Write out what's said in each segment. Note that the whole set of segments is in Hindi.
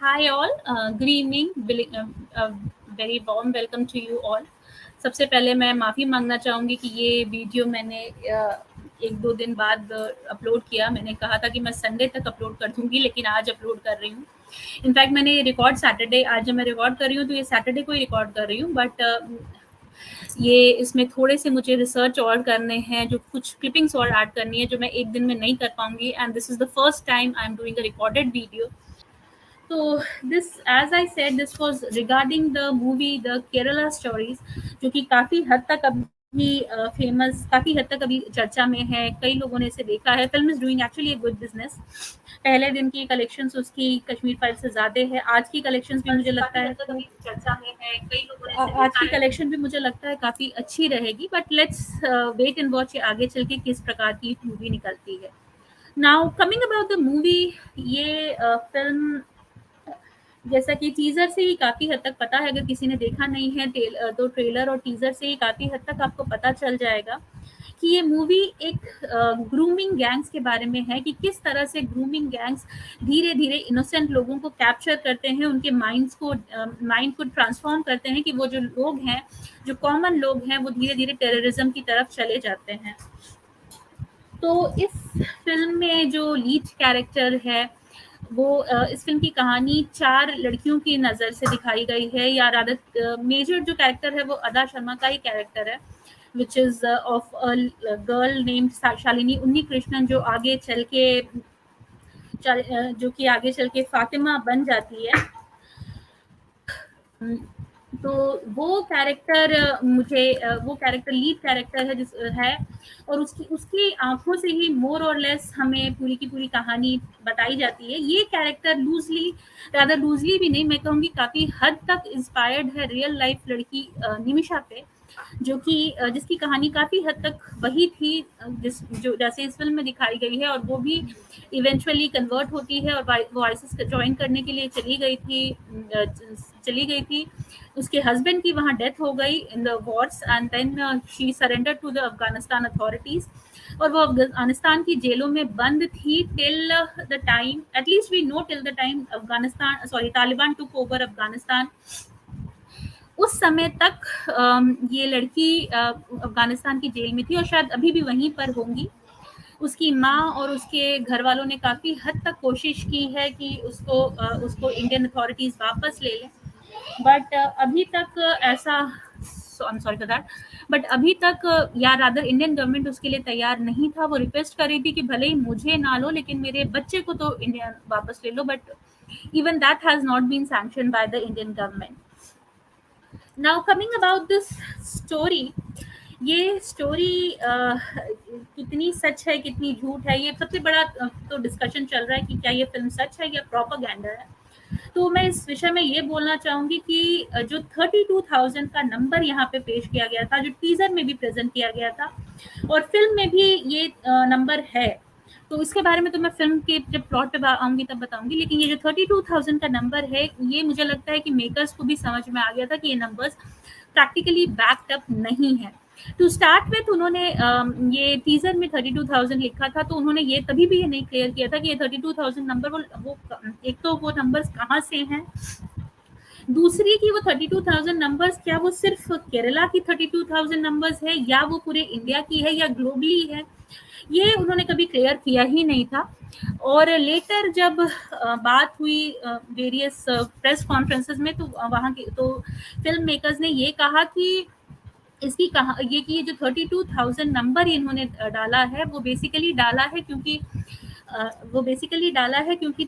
Hi all, good evening, very warm welcome to you all. सबसे पहले मैं माफ़ी मांगना चाहूँगी कि ये वीडियो मैंने 1-2 दिन बाद अपलोड किया। मैंने कहा था कि मैं संडे तक अपलोड कर दूँगी, लेकिन आज अपलोड कर रही हूँ। इनफैक्ट मैंने रिकॉर्ड सैटरडे, आज जब मैं रिकॉर्ड कर रही हूँ तो ये सैटरडे को ही रिकॉर्ड कर रही हूँ, बट ये इसमें थोड़े से मुझे रिसर्च और करने हैं, जो कुछ क्लिपिंग्स और ऐड करनी है जो मैं एक दिन में नहीं कर पाऊँगी, and this is the first time I am doing a recorded video. So this, as I said, this was regarding the movie The Kerala Stories, जो कि काफ़ी हद तक अभी फेमस, काफ़ी हद तक अभी चर्चा में है. कई लोगों ने इसे देखा है. Film is doing actually a good business. पहले दिन की कलेक्शंस उसकी कश्मीर फाइल से ज़्यादा है. आज की कलेक्शंस भी मुझे लगता है चर्चा में है. कई लोगों ने आज की कलेक्शन भी मुझे लगता है काफ़ी अच्छी रहेगी. But let's wait and watch आगे चल के किस प्रकार की मूवी निकलती है. Now coming about the movie, ये फिल्म जैसा कि टीजर से ही काफ़ी हद तक पता है, अगर किसी ने देखा नहीं है तो ट्रेलर और टीजर से ही काफ़ी हद तक आपको पता चल जाएगा कि ये मूवी एक ग्रूमिंग गैंग्स के बारे में है, कि किस तरह से ग्रूमिंग गैंग्स धीरे धीरे इनोसेंट लोगों को कैप्चर करते हैं, उनके माइंड को ट्रांसफॉर्म करते हैं, कि वो जो लोग हैं, जो कॉमन लोग हैं, वो धीरे धीरे टेररिज्म की तरफ चले जाते हैं. तो इस फिल्म में जो लीड कैरेक्टर है, वो इस फिल्म की कहानी 4 लड़कियों की नज़र से दिखाई गई है, या रादर मेजर जो कैरेक्टर है वो अदा शर्मा का ही कैरेक्टर है, which is of a girl named Shalini Unnikrishnan, जो कि आगे चल के फातिमा बन जाती है. तो वो कैरेक्टर लीड कैरेक्टर है और उसकी आंखों से ही मोर और लेस हमें पूरी की पूरी कहानी बताई जाती है. ये कैरेक्टर लूजली भी नहीं, मैं कहूँगी काफ़ी हद तक इंस्पायर्ड है रियल लाइफ लड़की निमिषा पे, जिसकी कहानी काफ़ी हद तक वही थी जो जैसे इस फिल्म में दिखाई गई है, और वो भी इवेंचुअली कन्वर्ट होती है और वो आईसिस ज्वाइन करने के लिए चली गई थी. उसके हस्बैंड की वहाँ डेथ हो गई in the wars, and then she surrender to the Afghanistan authorities, और वो अफगानिस्तान की जेलों में बंद थी till the time, at least we know till the time Taliban took over Afghanistan. उस समय तक ये लड़की अफगानिस्तान की जेल में थी और शायद अभी भी वहीं पर होंगी. उसकी माँ और उसके घर वालों ने काफ़ी हद तक कोशिश की है कि उसको इंडियन अथॉरिटीज़ वापस ले लें, बट अभी तक ऐसा I'm sorry for that, but अभी तक या रादर इंडियन गवर्नमेंट उसके लिए तैयार नहीं था. वो रिक्वेस्ट कर रही थी कि भले ही मुझे ना लो, लेकिन मेरे बच्चे को तो इंडिया वापस ले लो, but even that has not been sanctioned by the Indian government. Now coming about this story, ये स्टोरी कितनी सच है कितनी झूठ है, ये सबसे बड़ा तो डिस्कशन चल रहा है कि क्या ये फिल्म सच है या प्रोपेगेंडा है. तो मैं इस विषय में ये बोलना चाहूँगी कि जो 32,000 का नंबर यहाँ पे पेश किया गया था, जो टीजर में भी प्रेजेंट किया गया था और फिल्म में भी ये नंबर है, तो इसके बारे में तो मैं फिल्म के जब प्लॉट पे आऊँगी तब बताऊँगी. लेकिन ये जो 32,000 का नंबर है, ये मुझे लगता है कि मेकर्स को भी समझ में आ गया था कि ये नंबर्स प्रैक्टिकली बैक्ड अप नहीं है. टू स्टार्ट विथ उन्होंने ये टीजर में 32,000 लिखा था, तो उन्होंने ये तभी भी ये नहीं क्लियर किया था कि ये 32,000 नंबर वो एक तो वो नंबर्स कहाँ से हैं, दूसरी कि वो 32,000 नंबर्स क्या वो सिर्फ केरला की 32,000 नंबर्स है, या वो पूरे इंडिया की है, या ग्लोबली है, ये उन्होंने कभी क्लियर किया ही नहीं था. और लेटर जब बात हुई वेरियस प्रेस कॉन्फ्रेंसेस में, तो वहाँ के तो फिल्म मेकर्स ने ये कहा कि ये जो 32,000 नंबर इन्होंने डाला है, वो बेसिकली डाला है क्योंकि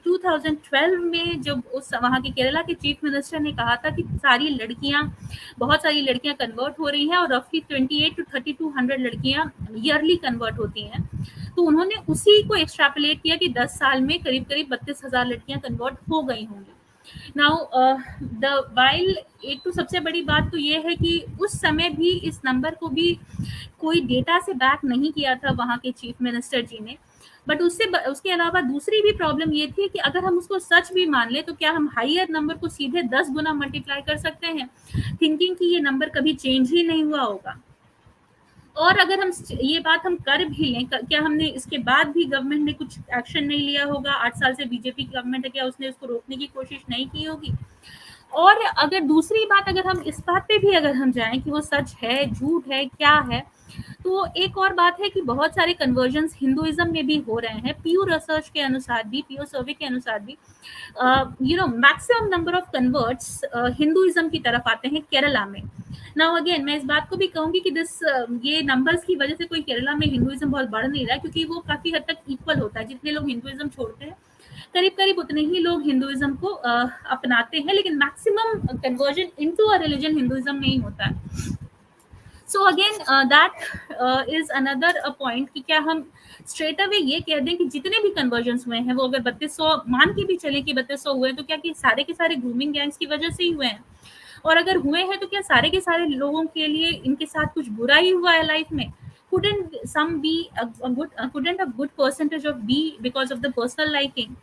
2012 में जब वहाँ के केरला के चीफ मिनिस्टर ने कहा था कि बहुत सारी लड़कियां कन्वर्ट हो रही हैं और रफली 28 to 3200 लड़कियां ईयरली कन्वर्ट होती हैं, तो उन्होंने उसी को एक्सट्रापोलेट किया कि 10 साल में करीब 32,000 लड़कियां कन्वर्ट हो गई होंगी. नाउ एक तो सबसे बड़ी बात तो ये है कि उस समय भी इस नंबर को भी कोई डेटा से बैक नहीं किया था वहाँ के चीफ मिनिस्टर जी ने. बट उसके अलावा दूसरी भी प्रॉब्लम ये थी कि अगर हम उसको सच भी मान ले, तो क्या हम हाईयर नंबर को सीधे 10 गुना मल्टीप्लाई कर सकते हैं, थिंकिंग कि ये नंबर कभी चेंज ही नहीं हुआ होगा. और अगर हम ये बात हम कर भी लें, क्या हमने इसके बाद भी गवर्नमेंट ने कुछ एक्शन नहीं लिया होगा? 8 साल से बीजेपी की गवर्नमेंट है, क्या उसने उसको रोकने की कोशिश नहीं की होगी? और अगर दूसरी बात, अगर हम इस बात पे भी अगर हम जाएँ कि वो सच है, झूठ है, क्या है? तो एक और बात है कि बहुत सारे कन्वर्जन्स हिंदुइज्म में भी हो रहे हैं। पीयू रिसर्च के अनुसार भी, पीयू सर्वे के अनुसार भी maximum number of converts Hinduism की तरफ आते हैं केरला में। नाउ अगेन मैं इस बात को भी कहूंगी कि ये नंबर्स की वजह से कोई केरला में हिंदुइज्म बहुत बढ़ नहीं रहा है, क्योंकि वो काफी हद तक इक्वल होता है। जितने लोग हिंदुइज्म छोड़ते हैं, करीब करीब उतने ही लोग हिंदुइज्म को अपनाते हैं, लेकिन maximum conversion into a religion Hinduism में ही होता है। So again that is another point कि क्या हम स्ट्रेट अवे ये कह दें कि जितने भी कन्वर्जन हुए हैं वो अगर 3200 मान के भी चले कि 3200 हुए, तो क्या कि सारे के सारे ग्रूमिंग गैंग्स की वजह से ही हुए हैं? और अगर हुए हैं तो क्या सारे के सारे लोगों के लिए इनके साथ कुछ बुरा ही हुआ है लाइफ में? couldn't some be couldn't a good percentage of be because of the personal liking?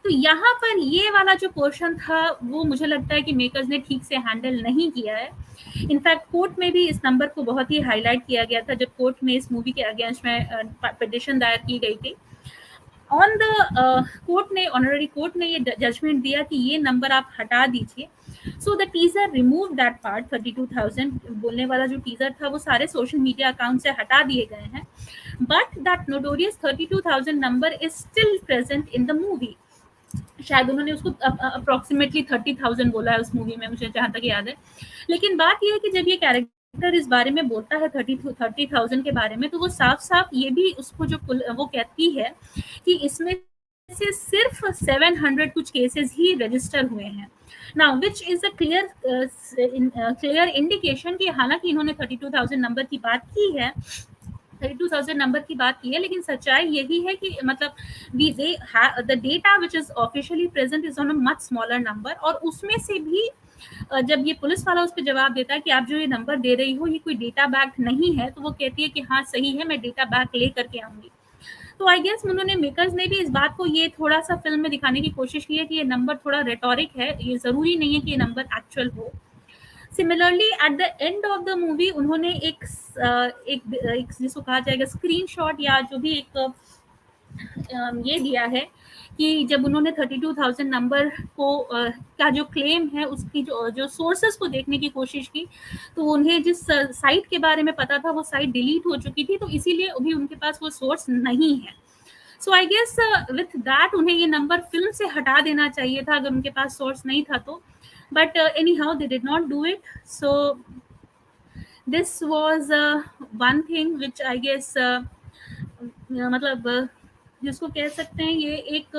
तो यहाँ पर ये वाला जो पोर्शन था वो मुझे लगता है कि मेकर्स ने ठीक से हैंडल नहीं किया है। इनफैक्ट कोर्ट में भी इस नंबर को बहुत ही हाईलाइट किया गया था जब कोर्ट में इस मूवी के अगेंस्ट में पिटिशन दायर की गई थी। ऑन द कोर्ट ने, ऑनररी कोर्ट ने ये जजमेंट दिया कि ये नंबर आप हटा दीजिए। So the teaser remove that part, 32,000 बोलने वाला जो टीजर था वो सारे सोशल मीडिया अकाउंट से हटा दिए गए हैं, but that notorious 32,000 number is still present in the movie. शायद उन्होंने उसको अप्रोक्सीमेटली 30,000 बोला है उस मूवी में, मुझे जहां तक याद है। लेकिन बात यह है कि जब ये कैरेक्टर इस बारे में बोलता है 30,000 के बारे में, तो वो साफ साफ ये भी उसको जो वो कहती है कि इसमें से सिर्फ 700 कुछ केसेस ही रजिस्टर हुए हैं। Now which is a clear indication कि हालांकि इन्होंने 32,000 नंबर की बात की है, 32,000 नंबर की बात की है, लेकिन सच्चाई यही है कि मतलब the data which is officially present is on a much smaller number. और उसमें से भी जब ये पुलिस वाला उस पर जवाब देता है कि आप जो ये नंबर दे रही हो ये कोई डेटा बैक नहीं है, तो वो कहती है कि हाँ सही है, मैं डेटा बैक ले करके आऊंगी। तो आई गेस उन्होंने, मेकर्स ने भी इस बात को ये थोड़ा सा फिल्म में दिखाने की कोशिश की है कि ये नंबर थोड़ा रेटोरिक है, ये जरूरी नहीं है कि ये नंबर एक्चुअल हो। Similarly at the end of the movie उन्होंने एक जिसको कहा जाएगा स्क्रीनशॉट या जो भी एक ये दिया है कि जब उन्होंने 32,000 नंबर को का जो क्लेम है उसकी जो सोर्सेस को देखने की कोशिश की, तो उन्हें जिस साइट के बारे में पता था वो साइट डिलीट हो चुकी थी, तो इसीलिए अभी उनके पास वो सोर्स नहीं है। सो आई गेस विथ दैट उन्हें ये नंबर फिल्म से हटा देना चाहिए था अगर उनके पास सोर्स नहीं था तो, but anyhow they did not do it. So this was one thing which I guess मतलब जिसको कह सकते हैं ये एक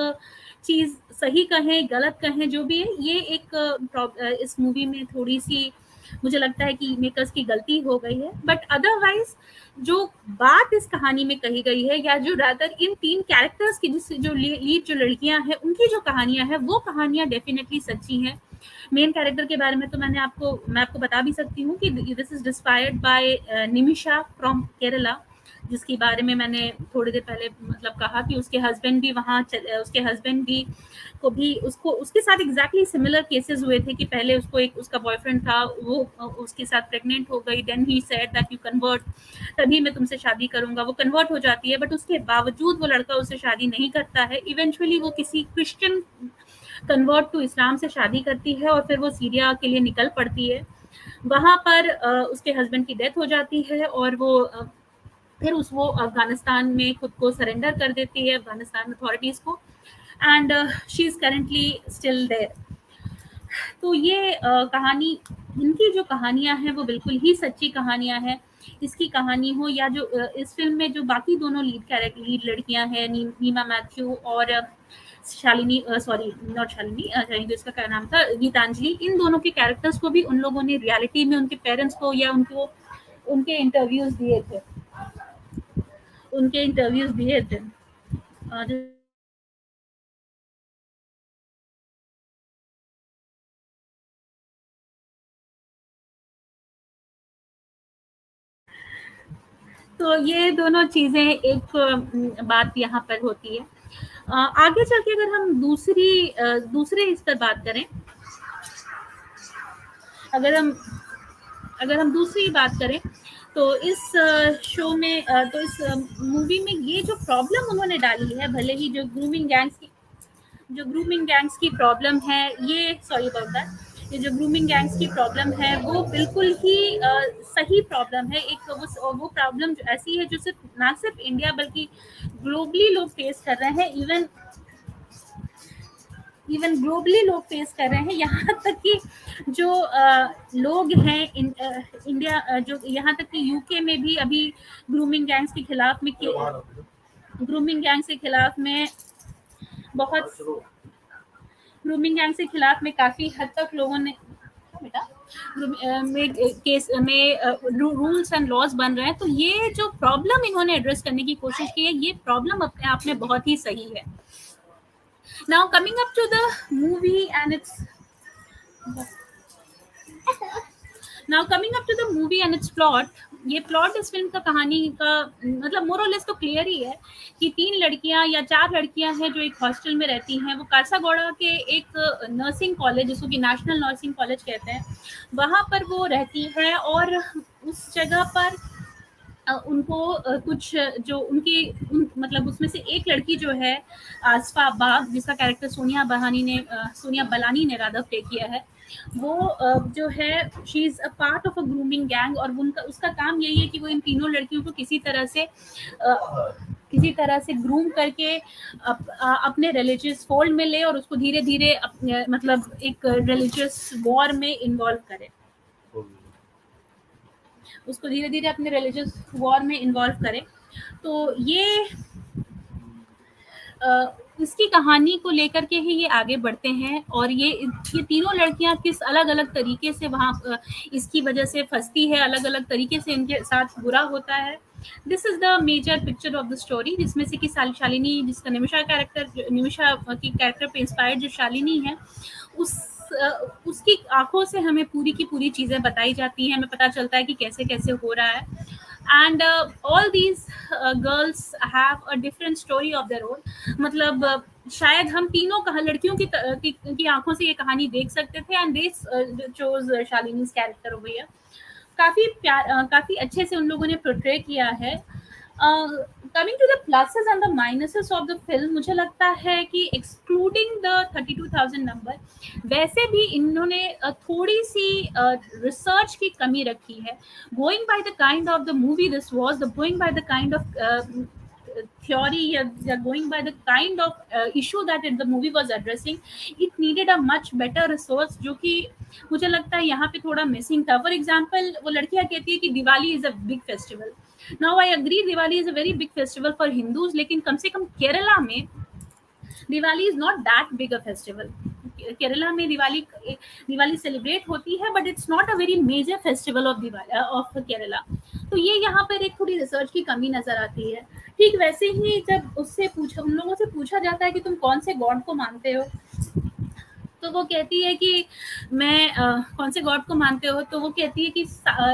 चीज, सही कहें गलत कहें जो भी है, ये एक इस मूवी में थोड़ी सी मुझे लगता है कि मेकर्स की गलती हो गई है। बट अदरवाइज जो बात इस कहानी में कही गई है, या जो रादर इन 3 कैरेक्टर्स की जो लीड जो लड़कियां हैं उनकी जो कहानियां हैं, वो कहानियां डेफिनेटली सच्ची हैं। मेन कैरेक्टर के बारे में तो मैं आपको बता भी सकती हूँ कि this is inspired by Nimisha from Kerala, जिसके बारे में मैंने थोड़ी देर पहले मतलब कहा कि उसके हस्बैंड भी उसके हस्बैंड भी को भी उसके साथ एग्जैक्टली सिमिलर केसेस हुए थे कि पहले उसका बॉयफ्रेंड था, वो उसके साथ प्रेग्नेंट हो गई, then he said that you convert, तभी मैं तुमसे शादी करूंगा। वो कन्वर्ट हो जाती है, बट उसके बावजूद वो लड़का उससे शादी नहीं करता है। इवेंचुअली वो किसी क्रिश्चियन कन्वर्ट टू इस्लाम से शादी करती है और फिर वो सीरिया के लिए निकल पड़ती है। वहां पर उसके हस्बैंड की डेथ हो जाती है और फिर वो अफगानिस्तान में खुद को सरेंडर कर देती है अफगानिस्तान अथॉरिटीज को, and she is currently still there. तो ये कहानी, इनकी जो कहानियां हैं वो बिल्कुल ही सच्ची कहानियां हैं। इसकी कहानी हो या जो इस फिल्म में जो बाकी दोनों लीड लड़कियां हैं, नीमा मैथ्यू और शालिनी, सॉरी नॉट शालिनी, जो इसका क्या नाम था, गीतांजलि, इन दोनों के कैरेक्टर्स को भी उन लोगों ने रियलिटी में उनके पेरेंट्स को या उनके इंटरव्यूज दिए थे, तो ये दोनों चीजें एक बात यहाँ पर होती है। आगे चल के अगर हम दूसरे इस पर बात करें, अगर हम दूसरी बात करें तो इस शो में तो इस मूवी में ये जो प्रॉब्लम उन्होंने डाली है, भले ही जो ग्रूमिंग गैंग्स की प्रॉब्लम है, ये सॉरी अबाउट दैट, ये जो ग्रूमिंग गैंग्स की प्रॉब्लम है वो बिल्कुल ही सही प्रॉब्लम है। एक वो प्रॉब्लम जो ऐसी है जो सिर्फ ना सिर्फ इंडिया बल्कि ग्लोबली लोग फेस कर रहे हैं, इवन ग्लोबली लोग फेस कर रहे हैं। यहाँ तक कि जो लोग हैं इंडिया, जो यहाँ तक कि यूके में भी अभी ग्रूमिंग गैंग्स के खिलाफ में ग्रूमिंग गैंग्स के खिलाफ में बहुत ग्रूमिंग गैंग के खिलाफ में काफी हद तक लोगों ने बेटा में केस में रूल्स एंड लॉज बन रहे हैं। तो ये जो प्रॉब्लम इन्होंने एड्रेस करने की कोशिश की है, ये प्रॉब्लम अपने आप में बहुत ही सही है। Now coming up to the movie and it's now coming up to the movie and its plot, ये प्लॉट इस फिल्म का कहानी का मतलब मोर और लेस तो क्लियर ही है कि 3 लड़कियां या 4 लड़कियां हैं जो एक हॉस्टल में रहती हैं। वो कासागोड़ा के एक नर्सिंग कॉलेज, जिसको कि नेशनल नर्सिंग कॉलेज कहते हैं, वहाँ पर वो रहती है। और उस जगह पर उनको कुछ जो मतलब उसमें से एक लड़की जो है आसफा बाग, जिसका कैरेक्टर सोनिया बलानी ने राधा प्ले किया है, वो जो है she is a part of a grooming gang. और उनका उसका काम यही है कि वो इन तीनों लड़कियों को किसी तरह से ग्रूम करके अपने रिलीजियस फोल्ड में ले और उसको धीरे धीरे मतलब एक रिलीजियस वॉर में इन्वॉल्व करे, उसको धीरे धीरे अपने रिलीजियस वॉर में इन्वॉल्व करे। तो ये इसकी कहानी को लेकर के ही ये आगे बढ़ते हैं। और ये तीनों लड़कियां किस अलग अलग तरीके से वहाँ इसकी वजह से फंसती है, अलग अलग तरीके से इनके साथ बुरा होता है। This is the major picture of the story, जिसमें से कि शालिनी, जिसका निमिषा की कैरेक्टर पे इंस्पायर्ड जो शालिनी है, उस उसकी आंखों से हमें पूरी की पूरी चीजें बताई जाती हैं, हमें पता चलता है कि कैसे कैसे हो रहा है। And all these girls have a different story of their own. मतलब शायद हम तीनों लड़कियों की आंखों से ये कहानी देख सकते थे। And they chose Shalini's character over here. काफी अच्छे से उन लोगों ने पोर्ट्रे किया है। Coming to the pluses and the minuses of the film, मुझे लगता है कि एक्सक्लूडिंग द 32,000 नंबर, वैसे भी इन्होंने थोड़ी सी रिसर्च की कमी रखी है। Going by the kind of the movie this was, the going by the kind of theory, या going by the kind of issue that the movie was addressing, it needed a much better resource, जो कि मुझे लगता है यहाँ पे थोड़ा मिसिंग था। फॉर एग्जाम्पल, वो लड़कियां कहती है कि Diwali is a big festival. Now I agree, Diwali is a very big festival for Hindus, लेकिन कम से कम केरला में Diwali is not that big a festival. Kerala में दिवाली सेलिब्रेट होती है, but it's not a very major festival of Kerala. तो ये यहाँ पर एक थोड़ी रिसर्च की कमी नजर आती है। ठीक वैसे ही जब उन लोगों से पूछा जाता है कि तुम कौन से गॉड को मानते हो, तो वो कहती है कि मैं कौन से गॉड को मानते हो, तो वो कहती है कि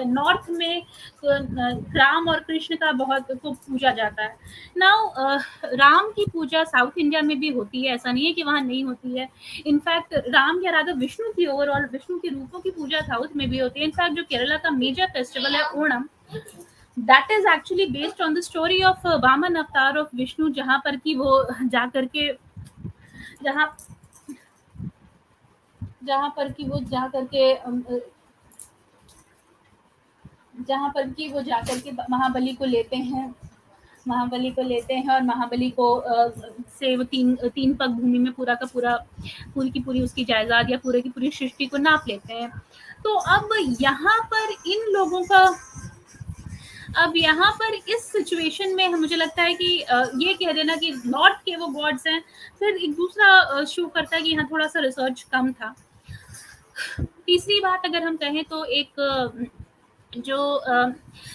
नॉर्थ में राम और कृष्ण का बहुत को पूजा जाता है। नाउ राम की पूजा साउथ इंडिया में भी होती है, ऐसा नहीं है कि वहाँ नहीं होती है। इनफैक्ट राम या राधा विष्णु की ओवरऑल विष्णु के रूपों की पूजा साउथ में भी होती है। इनफैक्ट जो केरला का मेजर फेस्टिवल है Onam, that is actually based on the story of Vamana avatar of Vishnu, जहाँ पर कि वो जहाँ जहाँ पर कि वो जा करके महाबली को लेते हैं, और महाबली को से वो तीन पग भूमि में पूरा का पूरा पूरी की पूरी उसकी जायदाद या पूरे की पूरी सृष्टि को नाप लेते हैं। तो अब यहाँ पर इस सिचुएशन में मुझे लगता है कि ये कह देना कि नॉर्थ के वो गॉड्स हैं, फिर एक दूसरा शो करता है कि यहाँ थोड़ा सा रिसर्च कम था। तीसरी बात अगर हम कहें तो एक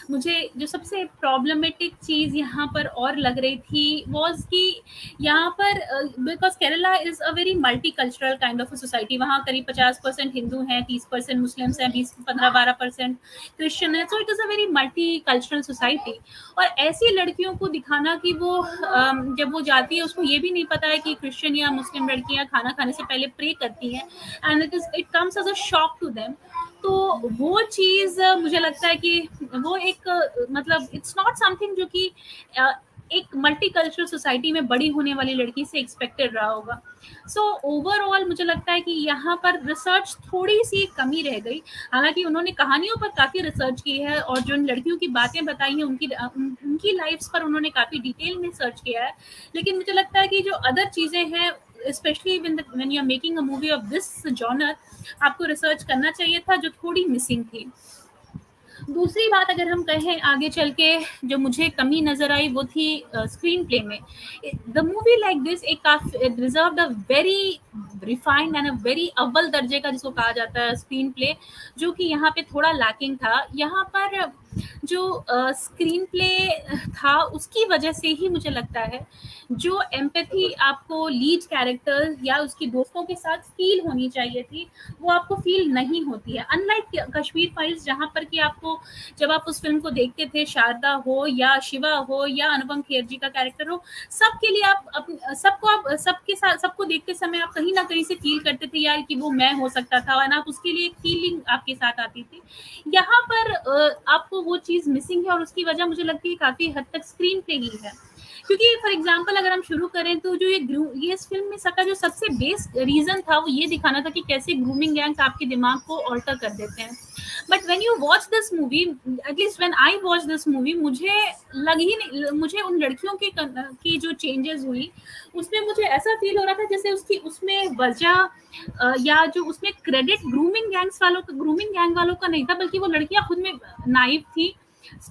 मुझे जो सबसे प्रॉब्लमेटिक चीज़ यहाँ पर और लग रही थी वॉज कि यहाँ पर because Kerala is a very multi cultural kind of a society, वहाँ करीब 50% हिंदू हैं, 30% मुस्लिम्स हैं, 15-12% क्रिश्चियन है। So it is a very multi cultural society. और ऐसी लड़कियों को दिखाना कि वो जब वो जाती है उसको ये भी नहीं पता है कि क्रिश्चियन या मुस्लिम लड़कियाँ खाना खाने से पहले प्रे करती हैं, and it comes as a shock to them. तो वो चीज़ मुझे लगता है कि वो एक मतलब इट्स नॉट समथिंग जो कि अ, एक मल्टीकल्चरल सोसाइटी में बड़ी होने वाली लड़की से एक्सपेक्टेड रहा होगा। सो ओवरऑल मुझे लगता है कि यहाँ पर रिसर्च थोड़ी-सी कमी रह गई। हालाँकि उन्होंने कहानियों पर काफ़ी रिसर्च की है और जिन लड़कियों की बातें बताई हैं उनकी लाइफ़्स पर उन्होंने काफ़ी डिटेल में सर्च किया है। लेकिन मुझे लगता है कि जो अदर चीज़ें हैं, specially when you are making a movie of this genre, आपको रिसर्च करना चाहिए था, जो थोड़ी मिसिंग थी। दूसरी बात अगर हम कहें आगे चल के, जो मुझे कमी नज़र आई वो थी स्क्रीन प्ले में। द मूवी लाइक दिस एक काफ़ी deserved a very refined and a very अव्वल दर्जे का जिसको कहा जाता है स्क्रीन प्ले, जो कि यहाँ पे थोड़ा लैकिंग था। यहाँ पर जो स्क्रीन प्ले था उसकी वजह से ही मुझे लगता है जो एम्पैथी आपको लीड कैरेक्टर या उसके दोस्तों के साथ फील होनी चाहिए थी, वो आपको फील नहीं होती है। अनलाइक कश्मीर फाइल्स, जहाँ पर कि आपको जब आप उस फ़िल्म को देखते थे, शारदा हो या शिवा हो या अनुपम खेर जी का कैरेक्टर हो, सबके लिए आप सबके साथ सबको देखते समय आप कहीं न कहीं से फ़ील करते थे यार कि वो मैं हो सकता था, और आप उसके लिए एक फीलिंग आपके साथ आती थी। यहाँ पर आपको वो चीज़ मिसिंग है और उसकी वजह मुझे लगती है काफ़ी हद तक स्क्रीन प्ले ही है। क्योंकि फॉर एग्जांपल अगर हम शुरू करें तो जो ये इस फ़िल्म में सका जो सबसे बेस रीज़न था वो ये दिखाना था कि कैसे ग्रूमिंग गैंग्स आपके दिमाग को ऑल्टर कर देते हैं। But when you watch this movie, at least when I watch this movie, मुझे लग ही नहीं, मुझे उन लड़कियों की जो चेंजेस हुई, उसमें मुझे ऐसा फ़ील हो रहा था जैसे उसकी उसमें वजह या जो उसमें क्रेडिट ग्रूमिंग गैंग वालों का नहीं था, बल्कि वो लड़कियाँ खुद में नाइव थी।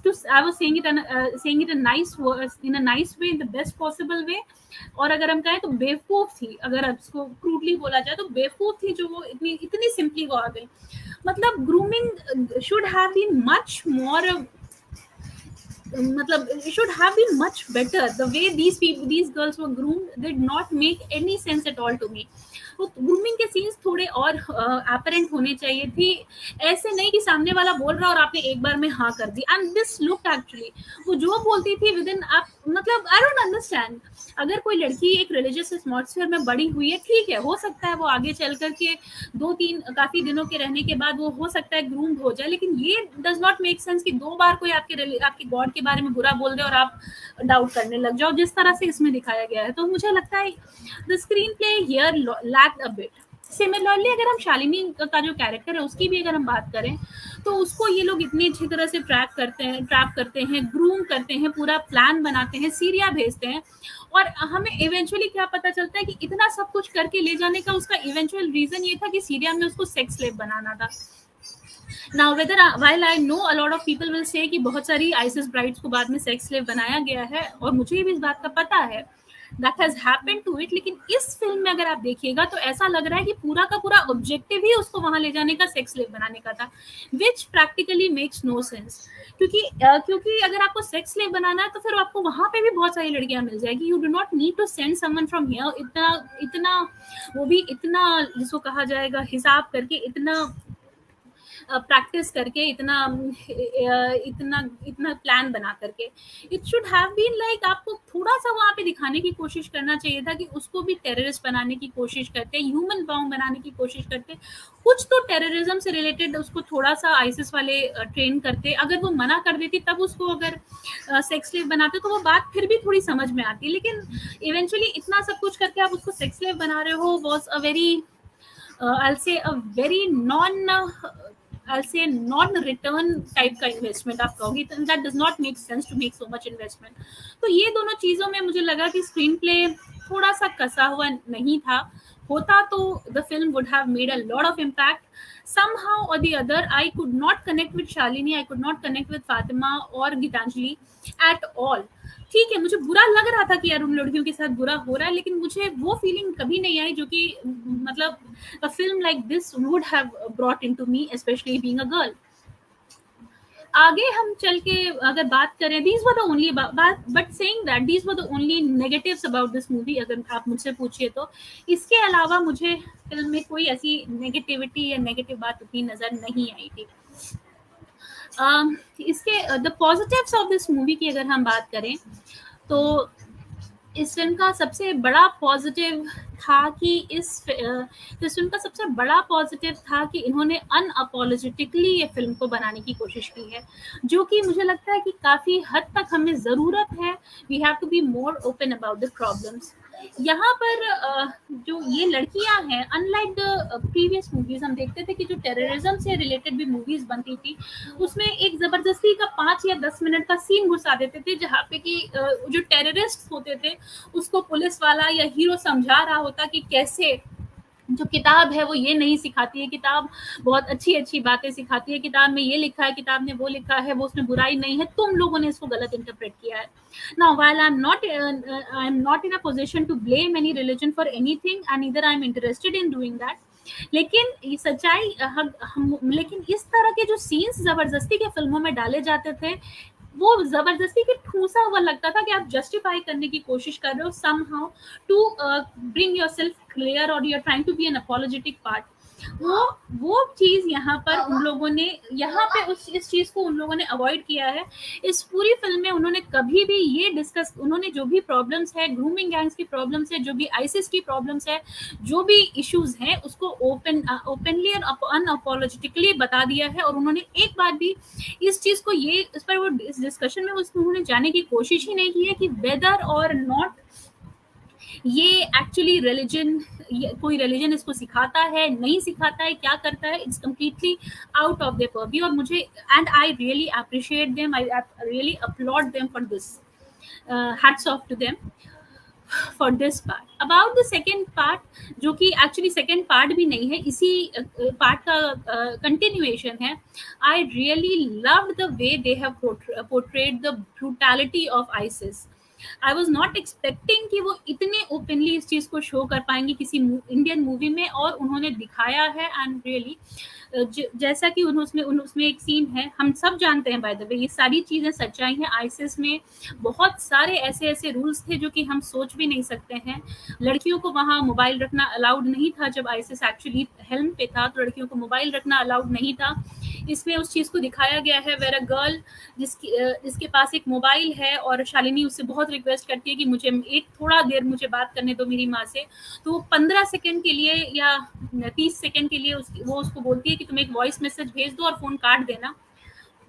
To I was saying it in in a nice way, in the best possible way। और अगर हम कहें तो बेवकूफ थी, अगर अब इसको क्रूडली बोला जाए तो बेवकूफ थी, जो वो इतनी इतनी सिंपली वो आ गई। मतलब grooming should have been much more, मतलब it should have been much better। the way these girls were groomed did not make any sense at all to me। तो ग्रूमिंग के सीन्स थोड़े और अपरेंट होने चाहिए थी। ऐसे नहीं कि सामने वाला बोल रहा और आपने एक बार में हाँ कर दी। एंड दिस लुक एक्चुअली, वो जो बोलती थी विद इन आप, मतलब आई डोंट अंडरस्टैंड। अगर कोई लड़की एक रिलीजियस एटमॉस्फेयर में बड़ी हुई है, ठीक है, हो सकता है वो आगे चल कर के 2-3 काफ़ी दिनों के रहने के बाद वो हो सकता है ग्रूम्ड हो जाए, लेकिन ये डज़ नॉट मेक सेंस कि 2 बार कोई आपके गॉड के बारे में बुरा बोल दे और आप डाउट करने लग जाओ, जिस तरह से इसमें दिखाया गया है। तो मुझे लगता है the screen play here lacked a bit. Similarly अगर हम शालिनी का जो कैरेक्टर है उसकी भी अगर हम बात करें, तो उसको ये लोग इतनी अच्छी तरह से ट्रैप करते हैं, ग्रूम करते हैं, पूरा प्लान बनाते हैं, सीरिया भेजते हैं, और हमें इवेंचुअली क्या पता चलता है कि इतना सब कुछ करके ले जाने का उसका इवेंचुअल रीजन ये था कि सीरिया में उसको सेक्स स्लेव बनाना था। Now whether while I know a lot of people will say कि बहुत सारी आइसिस ब्राइड्स को बाद में सेक्स स्लेव बनाया गया है, और मुझे भी इस बात का पता है, that has happened to it. लेकिन इस फिल्म में अगर आप देखिएगा तो ऐसा लग रहा है कि पूरा का पूरा ऑब्जेक्टिव ही उसको वहां ले जाने का, सेक्स स्लेव बनाने का था, विच प्रैक्टिकली मेक्स नो सेंस। क्योंकि अगर आपको सेक्स स्लेव बनाना है तो फिर आपको वहां पे भी बहुत सारी लड़कियां मिल जाएगी। You do not need to send someone from here, इतना इतना वो भी इतना जिसको कहा जाएगा हिसाब करके, इतना प्रैक्टिस करके, इतना इतना प्लान बना करके। It should have been like, आपको थोड़ा सा वहाँ पे दिखाने की कोशिश करना चाहिए था कि उसको भी टेररिस्ट बनाने की कोशिश करते, ह्यूमन बॉम्ब बनाने की कोशिश करते, कुछ तो टेररिज्म से रिलेटेड उसको थोड़ा सा आईसिस वाले ट्रेन करते। अगर वो मना कर देती तब उसको अगर सेक्स स्लेव बनाते तो वो बात फिर भी थोड़ी समझ में आती। लेकिन इवेंचुअली इतना सब कुछ करके आप उसको सेक्स स्लेव बना रहे हो, was a very I'll say a very I'll say non-return type का इन्वेस्टमेंट आप कहोगी, तो that does not make sense to make so much investment। तो ये दोनों चीज़ों में मुझे लगा कि स्क्रीन प्ले थोड़ा सा कसा हुआ नहीं था। होता तो the film would have made a lot of impact। Somehow or the other, I could not connect with Shalini, I could not connect with Fatima और गीतांजलि at all। ठीक है, मुझे बुरा लग रहा था कि यार उन लड़कियों के साथ बुरा हो रहा है, लेकिन मुझे वो फीलिंग कभी नहीं आई जो कि मतलब a film like this would have brought into me, especially being a girl। आगे हम चल के अगर बात करें, these were the only but saying that these were the only negatives about this movie अगर आप मुझसे पूछिए तो। इसके अलावा मुझे फिल्म में कोई ऐसी नेगेटिविटी या नेगेटिव बात उतनी नज़र नहीं आई थी। इसके the positives of this movie की अगर हम बात करें तो इस फ़िल्म का सबसे बड़ा पॉज़िटिव था कि इस फ़िल्म का सबसे बड़ा पॉज़िटिव था कि इन्होंने अनअपोलोजेटिकली ये फ़िल्म को बनाने की कोशिश की है, जो कि मुझे लगता है कि काफ़ी हद तक हमें ज़रूरत है। We have to be more open about the problems. यहाँ पर जो ये लड़कियाँ हैं, अनलाइक द प्रीवियस मूवीज़, हम देखते थे कि जो टेररिज़्म से रिलेटेड भी मूवीज़ बनती थी, उसमें एक ज़बरदस्ती का 5 या 10 मिनट का सीन घुसा देते थे, जहाँ पे कि जो टेररिस्ट होते थे, उसको पुलिस वाला या हीरो समझा रहा होता कि कैसे जो किताब है वो ये नहीं सिखाती है, किताब बहुत अच्छी-अच्छी बातें सिखाती है, किताब में ये लिखा है, किताब में वो लिखा है, वो उसमें बुराई नहीं है, तुम लोगों ने इसको गलत इंटरप्रेट किया है। Now, while I'm not in a position to blame any religion for anything, and neither I'm interested in doing that. लेकिन ये सच्चाई हम लेकिन इस तरह के जो सीन्स ज़बरदस्ती के फ़िल्मों में डाले जाते थे, वो ज़बरदस्ती के ठूँसा हुआ लगता था कि आप जस्टिफ़ाई करने की कोशिश कर रहे हो somehow to bring yourself clear, और you are trying to be an apologetic part. वो वो चीज़ यहाँ पर उन लोगों ने, यहाँ पे उस इस चीज़ को उन लोगों ने अवॉइड किया है। इस पूरी फ़िल्म में उन्होंने कभी भी ये डिस्कस, उन्होंने जो भी प्रॉब्लम्स है, ग्रूमिंग गैंग्स की प्रॉब्लम्स है, जो भी आईसिस की प्रॉब्लम्स है, जो भी इश्यूज़ हैं, उसको ओपनली और अनअपोलोजेटिकली बता दिया है। और उन्होंने एक बार भी इस चीज़ को, ये इस पर वो इस डिस्कशन में उन्होंने जाने की कोशिश ही नहीं की है कि वेदर और नॉट ये एक्चुअली रिलीजन, कोई रिलीजन इसको सिखाता है, नहीं सिखाता है, क्या करता है, it's completely out of their purview. और मुझे, and I really appreciate them, I really applaud them for this, hats off to them for this part. About the second part, जो कि एक्चुअली सेकेंड पार्ट भी नहीं है, इसी पार्ट का कंटिन्यूएशन है। I really loved the way they have portrayed the brutality of ISIS. I was not expecting कि वो इतने ओपनली इस चीज़ को शो कर पाएंगे किसी इंडियन मूवी में, और उन्होंने दिखाया है। एंड रियली जैसा कि उसमें एक सीन है, हम सब जानते हैं बाय द वे, ये सारी चीज़ें सच्चाई हैं। आईसिस में बहुत सारे ऐसे ऐसे रूल्स थे जो कि हम सोच भी नहीं सकते हैं। लड़कियों को वहाँ मोबाइल रखना अलाउड नहीं था, जब आईसिस एक्चुअली हेल्म पे था, तो लड़कियों को मोबाइल रखना अलाउड नहीं था। इसमें उस चीज़ को दिखाया गया है, वेर अ गर्ल जिसके पास एक मोबाइल है, और शालिनी उससे बहुत रिक्वेस्ट करती है कि मुझे एक थोड़ा देर मुझे बात करने दो मेरी माँ से। तो वो 15 सेकंड के लिए या 30 सेकंड के लिए वो उसको बोलती है कि तुम एक वॉइस मैसेज भेज दो और फ़ोन काट देना।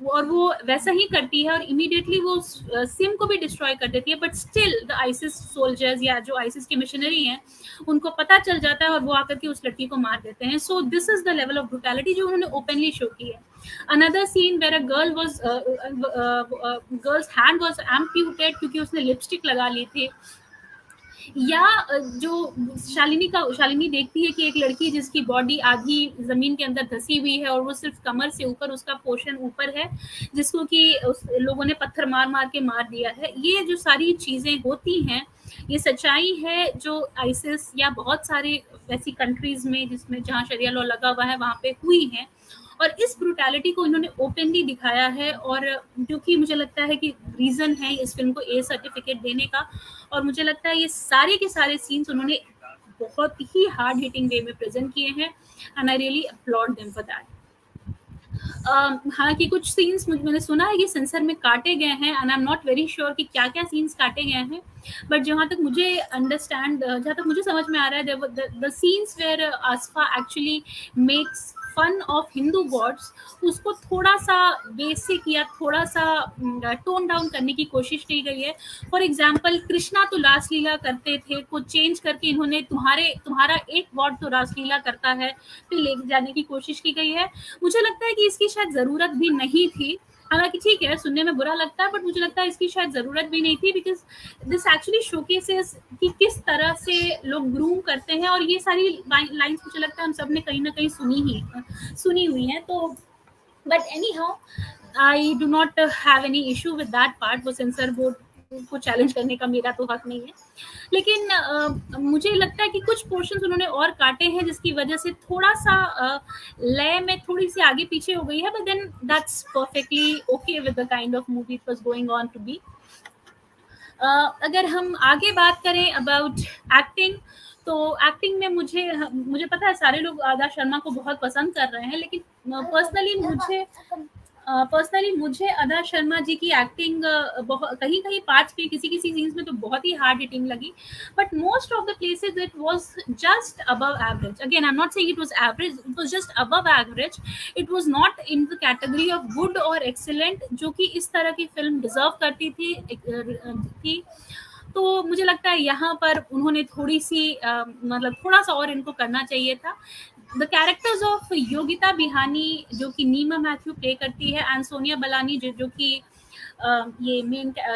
और वो वैसा ही करती है, और इमीडिएटली वो सिम को भी डिस्ट्रॉय कर देती है। But still the ISIS soldiers, या जो आईसिस की मिशनरी हैं, उनको पता चल जाता है और वो आकर के उस लड़की को मार देते हैं। So this is the level of brutality जो उन्होंने ओपनली शो की है। Another scene where a girl's hand was amputated क्योंकि उसने लिपस्टिक लगा ली थी। या जो शालिनी देखती है कि एक लड़की जिसकी बॉडी आधी जमीन के अंदर धसी हुई है, और वो सिर्फ कमर से ऊपर, उसका पोर्शन ऊपर है, जिसको कि लोगों ने पत्थर मार मार के मार दिया है। ये जो सारी चीजें होती हैं, ये सच्चाई है जो आईसिस या बहुत सारे वैसी कंट्रीज में जिसमें जहाँ शरिया लॉ लगा हुआ है वहाँ पे हुई है। और इस ब्रूटैलिटी को इन्होंने ओपनली दिखाया है, और जो कि मुझे लगता है कि रीज़न है इस फिल्म को ए सर्टिफिकेट देने का। और मुझे लगता है ये सारे के सारे सीन्स उन्होंने बहुत ही हार्ड हिटिंग वे में प्रेजेंट किए हैं, and I really applaud them for that. हालांकि कुछ सीन्स मैंने सुना है कि सेंसर में काटे गए हैं, and I am not very sure कि क्या क्या सीन्स काटे गए हैं। बट जहाँ तक मुझे जहाँ तक मुझे समझ में आ रहा है, the scenes where Asfa actually makes fun of Hindu gods, उसको थोड़ा सा बेसिक या थोड़ा सा टोन डाउन करने की कोशिश की गई है। फॉर एग्जाम्पल, कृष्णा तो रासलीला करते थे, को चेंज करके इन्होंने तुम्हारा एक गॉड तो रासलीला करता है, फिर ले जाने की कोशिश की गई है। मुझे लगता है कि इसकी शायद ज़रूरत भी नहीं थी। हालांकि ठीक है, सुनने में बुरा लगता है, बट मुझे लगता है इसकी शायद ज़रूरत भी नहीं थी, बिकॉज दिस एक्चुअली शोकेसेस कि किस तरह से लोग ग्रूम करते हैं। और ये सारी लाइंस मुझे लगता है हम सब ने कहीं ना कहीं सुनी हुई हैं। तो but any how, I do not have any issue with that part. वो सेंसर बोर्ड को चैलेंज करने का मेरा तो हक नहीं है। लेकिन मुझे लगता है कि कुछ पोर्शंस उन्होंने और काटे हैं, जिसकी वजह से थोड़ा सा लय में थोड़ी सी आगे पीछे हो गई है। But then that's perfectly okay with the kind of movie it was going on to be. अगर हम आगे बात करें अबाउट एक्टिंग, तो एक्टिंग में मुझे पता है सारे लोग आदा शर्मा को बहुत पसंद कर रहे हैं, लेकिन पर्सनली पर्सनली मुझे अदा शर्मा जी की एक्टिंग बहुत कहीं-कहीं पार्ट्स पे किसी-किसी सीन्स में तो बहुत ही हार्ड हिटिंग लगी, but most of the places it was just above average. Again I am not saying it was average, it was just above average. It was not in the category of good और एक्सीलेंट, जो कि इस तरह की फ़िल्म डिज़र्व करती थी। तो मुझे लगता है यहाँ पर उन्होंने थोड़ी-सी मतलब थोड़ा-सा और इनको करना चाहिए था। द कैरेक्टर्स ऑफ योगिता बिहानी, जो कि नीमा मैथ्यू प्ले करती है, एंड सोनिया बलानी जो कि ये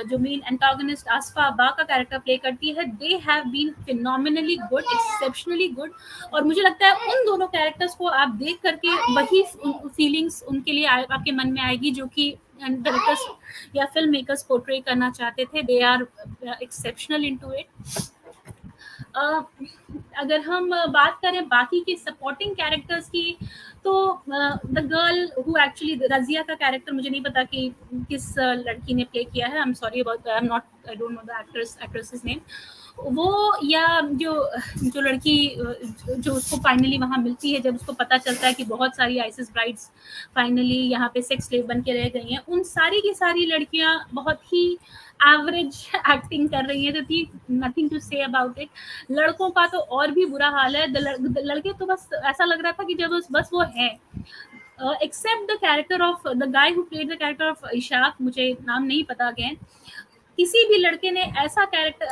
जो मेन एंटागनिस्ट आसफा अब्बा का कैरेक्टर प्ले करती है, they have been phenomenally good, exceptionally good. और मुझे लगता है उन दोनों कैरेक्टर्स को आप देख करके वही फीलिंग्स उनके लिए आपके मन में आएगी जो कि डायरेक्टर्स या फिल्म मेकर्स पोर्ट्रे करना चाहते थे। They are exceptional into it. Uh, अगर हम बात करें बाकी के सपोर्टिंग कैरेक्टर्स की, तो the girl who actually Razia का कैरेक्टर मुझे नहीं पता कि किस लड़की ने प्ले किया है। I am sorry about, I am not, I don't know the actresses name. वो या जो जो लड़की जो उसको फाइनली वहाँ मिलती है, जब उसको पता चलता है कि बहुत सारी आइसिस ब्राइड्स फाइनली यहाँ पे सेक्स स्लेव बन के रह गई हैं, उन सारी की सारी लड़कियाँ बहुत ही एवरेज एक्टिंग कर रही है, तो थी nothing to say about it. लड़कों का तो और भी बुरा हाल है। लड़के तो बस ऐसा लग रहा था कि जब बस वो है, except the character of the guy who played the character of Ishaq, मुझे नाम नहीं पता अगेन। किसी भी लड़के ने ऐसा कैरेक्टर,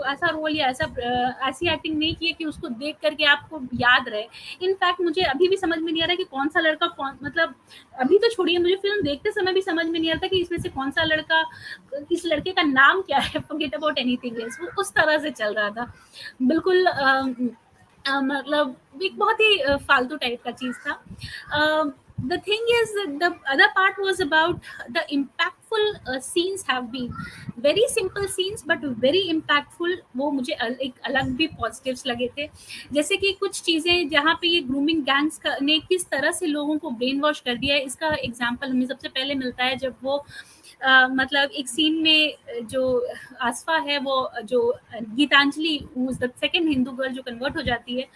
ऐसा रोल या ऐसी एक्टिंग नहीं की है कि उसको देख करके आपको याद रहे। इनफैक्ट मुझे अभी भी समझ में नहीं आ रहा कि कौन सा लड़का कौन, मतलब अभी तो छोड़िए, मुझे फिल्म देखते समय भी समझ में नहीं आता कि इसमें से कौन सा लड़का, इस लड़के का नाम क्या है। फॉरगेट अबाउट एनीथिंग एल्स, वो उस तरह से चल रहा था बिल्कुल। मतलब एक बहुत ही फालतू टाइप का चीज था। The thing is, the other part was about the impactful scenes have been very simple scenes but very impactful। वो मुझे एक अलग भी पॉजिटिव्स लगे थे, जैसे कि कुछ चीज़ें जहाँ पे ये ग्रूमिंग गैंग्स ने किस तरह से लोगों को ब्रेन वॉश कर दिया है। इसका एग्जाम्पल हमें सबसे पहले मिलता है जब वो मतलब एक सीन में जो आसफा है, वो जो Geetanjali the second Hindu girl जो कन्वर्ट हो जाती है,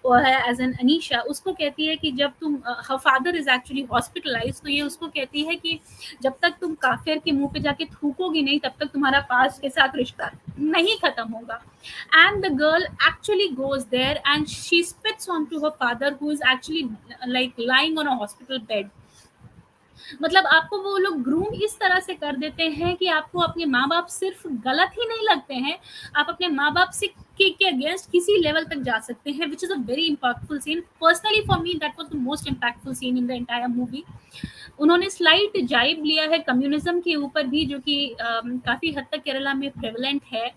वो है एज एन अनीशा, उसको कहती है कि जब तुम, her father is actually hospitalize, तो ये उसको कहती है कि जब तक तुम काफिर के मुंह पे जाके थूकोगी नहीं, तब तक तुम्हारा पास्ट के साथ रिश्ता नहीं खत्म होगा। And the girl actually goes there and she spits on to her father who is actually like lying on a hospital bed. मतलब आपको वो लोग ग्रूम इस तरह से कर देते हैं कि आपको अपने माँ बाप सिर्फ गलत ही नहीं लगते हैं, आप अपने माँ बाप से के अगेंस्ट किसी लेवल तक जा सकते हैं, which is a very impactful scene. Personally for me that was the most impactful scene in the entire movie. उन्होंने स्लाइट जाइब लिया है कम्युनिज्म के ऊपर भी, जो कि काफ़ी हद तक केरला में प्रेवलेंट है।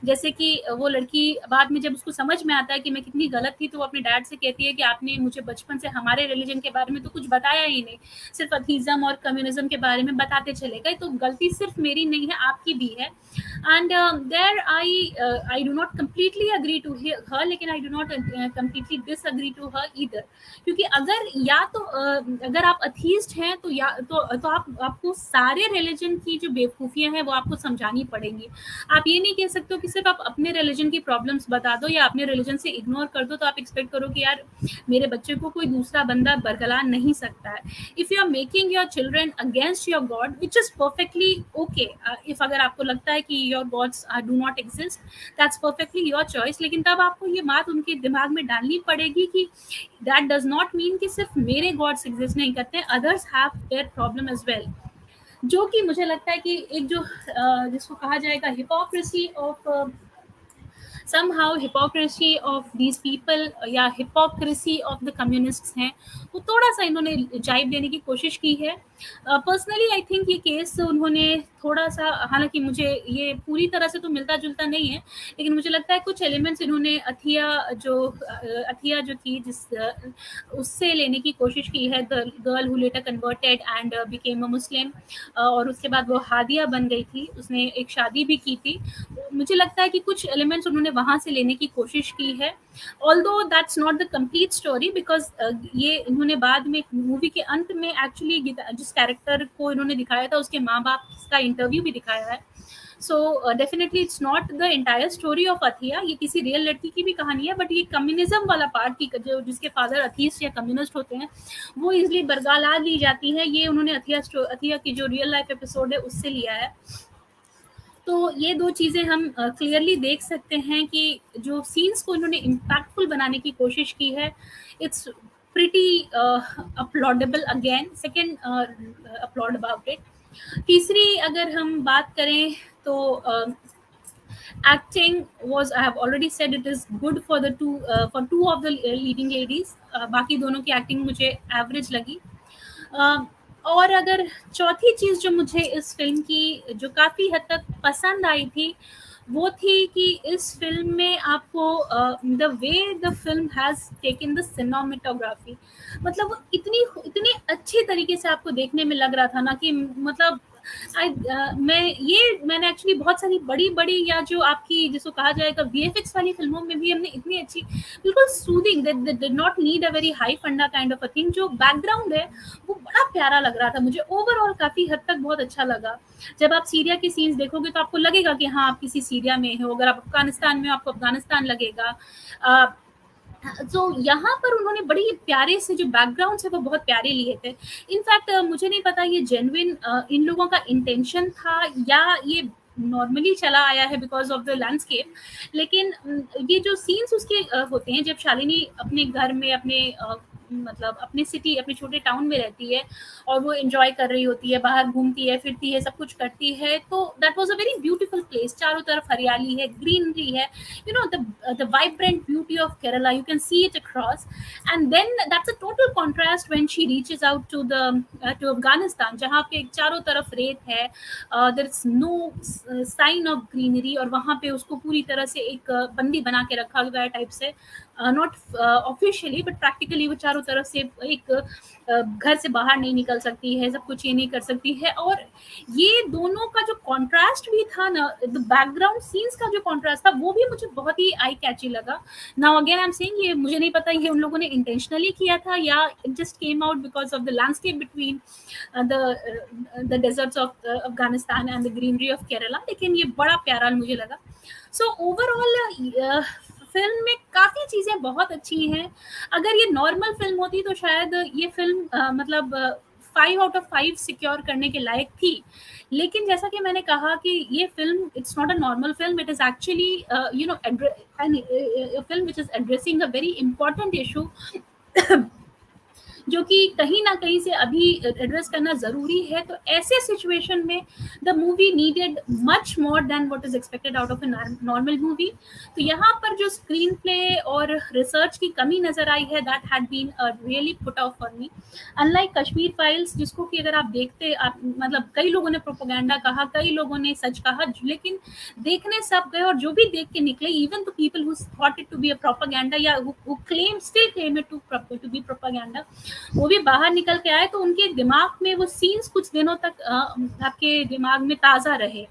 जैसे कि वो लड़की बाद में जब उसको समझ में आता है कि मैं कितनी गलत थी, तो वो अपने डैड से कहती है कि आपने मुझे बचपन से हमारे रिलीजन के बारे में तो कुछ बताया ही नहीं, सिर्फ अथीज़म और कम्युनिज्म के बारे में बताते चले गए, तो गलती सिर्फ मेरी नहीं है, आपकी भी है। And there I do not completely agree to her, लेकिन I do not completely disagree to her either. क्योंकि अगर या तो अगर आप अथीस्ट हैं, तो या तो आपको सारे रिलीजन की जो बेवकूफ़ियाँ हैं वो आपको समझानी पड़ेंगी। आप ये नहीं कह सकते हो कि सिर्फ आप अपने रिलीजन की प्रॉब्लम्स बता दो या अपने रिलीजन से इग्नोर कर दो, तो आप एक्सपेक्ट करो कि यार मेरे बच्चे को कोई दूसरा बंदा बरगला नहीं सकता है। If you are making your children against your god, which is perfectly okay, if अगर आपको लगता है कि your gods do not exist, that's perfectly your choice, लेकिन तब आपको ये बात उनके दिमाग में डालनी पड़ेगी कि दैट डज नॉट मीन कि सिर्फ मेरे गॉड्स एग्जिस्ट नहीं करते, others have their problem as well. जो कि मुझे लगता है कि एक जो जिसको कहा जाएगा hypocrisy of somehow hypocrisy of these people या hypocrisy of the communists हैं, वो थोड़ा सा इन्होंने जाइब देने की कोशिश की है। पर्सनली आई थिंक ये केस उन्होंने थोड़ा सा, हालांकि मुझे ये पूरी तरह से तो मिलता जुलता नहीं है, लेकिन मुझे लगता है कुछ एलिमेंट्स इन्होंने अथिया जो थी उससे लेने की कोशिश की है, the girl who later converted and became a Muslim, और उसके बाद वो हादिया बन गई थी, उसने एक शादी भी की थी। मुझे लगता है कि कुछ एलिमेंट्स उन्होंने वहाँ से लेने की कोशिश की है, although that's not the complete story, because ये इन्होंने बाद में मूवी के अंत में एक्चुअली जिस कैरेक्टर को इन्होंने दिखाया था उसके माँ बाप का इंटरव्यू भी दिखाया है। So definitely it's not the entire story of अथिया, ये किसी रियल लड़की की भी कहानी है, बट ये कम्युनिज्म वाला पार्ट की जो जिसके फादर अथीस्ट या कम्युनिस्ट होते हैं वो इजली बरगला ली जाती है। ये उन्होंने अथिया की जो रियल लाइफ एपिसोड है उससे लिया है। तो ये दो चीज़ें हम क्लियरली देख सकते हैं कि जो सीन्स को इन्होंने इम्पैक्टफुल बनाने की कोशिश की है, it's pretty applaudable. Again second applaud about it. तीसरी अगर हम बात करें तो acting was, I have already said, it is good for the for two of the leading ladies. बाकी दोनों की एक्टिंग मुझे एवरेज लगी। और अगर चौथी चीज़ जो मुझे इस फिल्म की जो काफ़ी हद तक पसंद आई थी वो थी कि इस फिल्म में आपको the way the film has taken the cinematography, मतलब वो इतनी इतनी अच्छी तरीके से आपको देखने में लग रहा था ना कि मतलब मैंने एक्चुअली बहुत सारी बड़ी बड़ी या जो आपकी जिसको कहा जाएगा वीएफएक्स वाली फिल्मों में भी हमने इतनी अच्छी बिल्कुल soothing, they did not need a very high फंडा काइंड ऑफ अ थिंग, जो बैकग्राउंड है वो बड़ा प्यारा लग रहा था मुझे। ओवरऑल काफ़ी हद तक बहुत अच्छा लगा। जब आप सीरिया के सीन्स देखोगे तो आपको लगेगा कि हाँ आप किसी सीरिया में हो, अगर आप अफगानिस्तान में हो आपको अफगानिस्तान लगेगा। तो यहाँ पर उन्होंने बड़ी प्यारे से जो बैकग्राउंड है वो बहुत प्यारे लिए थे। इनफैक्ट मुझे नहीं पता ये जेन्युइन इन लोगों का इंटेंशन था या ये नॉर्मली चला आया है बिकॉज ऑफ द लैंडस्केप, लेकिन ये जो सीन्स उसके होते हैं जब शालिनी अपने घर में अपने मतलब अपने सिटी अपने छोटे टाउन में रहती है और वो एंजॉय कर रही होती है, बाहर घूमती है फिरती है सब कुछ करती है, तो that was a very beautiful place. चारों तरफ हरियाली है, ग्रीनरी है, you know, the vibrant beauty of Kerala, you can see it across. And then that's a total contrast when she reaches out to the to Afghanistan, जहाँ पे चारों तरफ रेत है, there is no sign of greenery, और वहाँ पे उसको पूरी तरह से एक बंदी बना के रखा गया है टाइप से, नॉट ऑफिशियली बट प्रैक्टिकली वो चारों तरफ से एक घर से बाहर नहीं निकल सकती है, सब कुछ ये नहीं कर सकती है। और ये दोनों का जो कॉन्ट्रास्ट भी था ना, द बैकग्राउंड सीन्स का जो कॉन्ट्रास्ट था वो भी मुझे बहुत ही आई कैची लगा। Now again I am saying, ये मुझे नहीं पता ये उन लोगों ने इंटेंशनली किया था या it just came out because of the landscape between the desserts of Afghanistan and the greenery of Kerala, लेकिन ये बड़ा प्यारा मुझे लगा। सो ओवरऑल फिल्म में काफ़ी चीज़ें बहुत अच्छी हैं। अगर ये नॉर्मल फिल्म होती तो शायद ये फिल्म मतलब 5 आउट ऑफ 5 सिक्योर करने के लायक थी, लेकिन जैसा कि मैंने कहा कि ये film it's not a normal film, it is actually you know film which is addressing a very important issue जो कि कहीं ना कहीं से अभी एड्रेस करना ज़रूरी है। तो ऐसे सिचुएशन में the movie needed much more than what is expected out of a normal movie. तो यहाँ पर जो स्क्रीन प्ले और रिसर्च की कमी नज़र आई है, that had been really put off for me. Unlike Kashmir files, जिसको कि अगर आप देखते आप मतलब कई लोगों ने प्रोपोगेंडा कहा, कई लोगों ने सच कहा, लेकिन देखने सब गए और जो भी देख के निकले, even the people who thought it to be a propaganda या who claim still claim it to be propaganda, वो भी बाहर निकल के आए तो उनके दिमाग में वो सीन्स कुछ दिनों तक आपके दिमाग में ताज़ा रहे।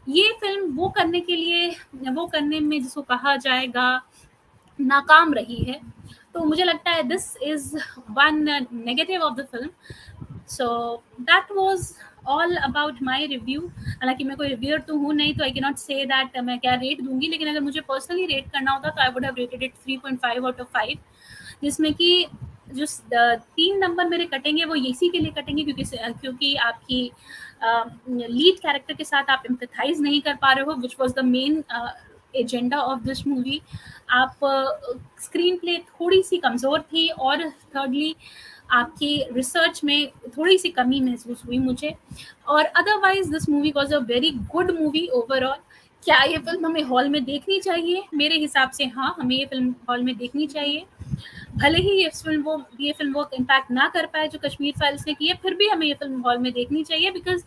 ये फिल्म वो करने के लिए वो करने में जिसको कहा जाएगा नाकाम रही है। तो मुझे लगता है this is one negative of the film. So that was all about my review. हालांकि मैं कोई रिव्यूअर तो हूँ नहीं, तो I can not say that मैं क्या रेट दूंगी, लेकिन अगर मुझे पर्सनली रेट करना होता तो I would have rated it 3.5 out of 5, जिसमें कि जो 3 नंबर मेरे कटेंगे वो इसी के लिए कटेंगे क्योंकि आपकी लीड कैरेक्टर के साथ आप एम्पैथाइज नहीं कर पा रहे हो, which was the main agenda of this movie. आप स्क्रीन प्ले थोड़ी सी कमज़ोर थी, और थर्डली आपकी रिसर्च में थोड़ी सी कमी महसूस हुई मुझे। और otherwise this movie was a very good movie overall. क्या ये फिल्म हमें हॉल में देखनी चाहिए? मेरे हिसाब से हाँ, हमें ये फिल्म हॉल में देखनी चाहिए। भले ही ये फिल्म वो इम्पैक्ट ना कर पाए जो कश्मीर फाइल्स ने किया, फिर भी हमें ये फिल्म हॉल में देखनी चाहिए, because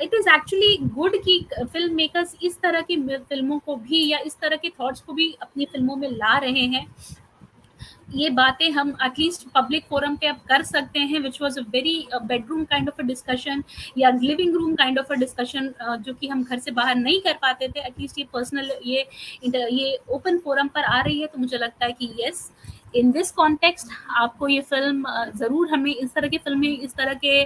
it is actually good कि फिल्म मेकर्स इस तरह की फिल्मों को भी या इस तरह के थॉट्स को भी अपनी फिल्मों में ला रहे हैं। ये बातें हम एटलीस्ट पब्लिक फोरम पे अब कर सकते हैं, which was a very bedroom kind of a discussion या living room kind of a discussion, जो कि हम घर से बाहर नहीं कर पाते थे। एटलीस्ट ये पर्सनल ये ओपन फोरम पर आ रही है, तो मुझे लगता है कि येस, इन दिस कॉन्टेक्स्ट आपको ये फिल्म ज़रूर, हमें इस तरह की फिल्में, इस तरह के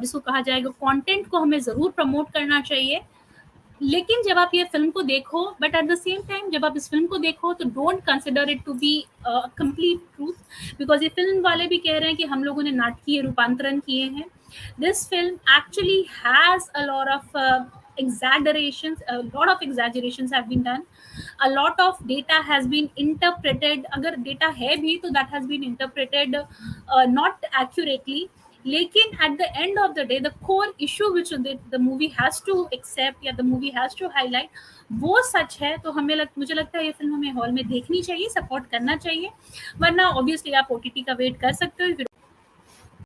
जिसको कहा जाएगा कंटेंट को हमें ज़रूर प्रमोट करना चाहिए। लेकिन जब आप ये फ़िल्म को देखो, but at the same time जब आप इस फ़िल्म को देखो तो don't consider it to be complete truth, because ये फ़िल्म वाले भी कह रहे हैं कि हम लोगों ने नाटकीय रूपांतरण किए हैं। This film actually has a lot of exaggerations, a lot of exaggerations have been done, a lot of data has been interpreted, अगर data है भी तो that has been interpreted not accurately. लेकिन at the end of the day the core issue which the movie has to accept या the movie has to highlight वो सच है। तो मुझे लगता है ये फिल्म हमें हॉल में देखनी चाहिए, सपोर्ट करना चाहिए, वरना ऑब्वियसली आप ओटीटी का वेट कर सकते हो।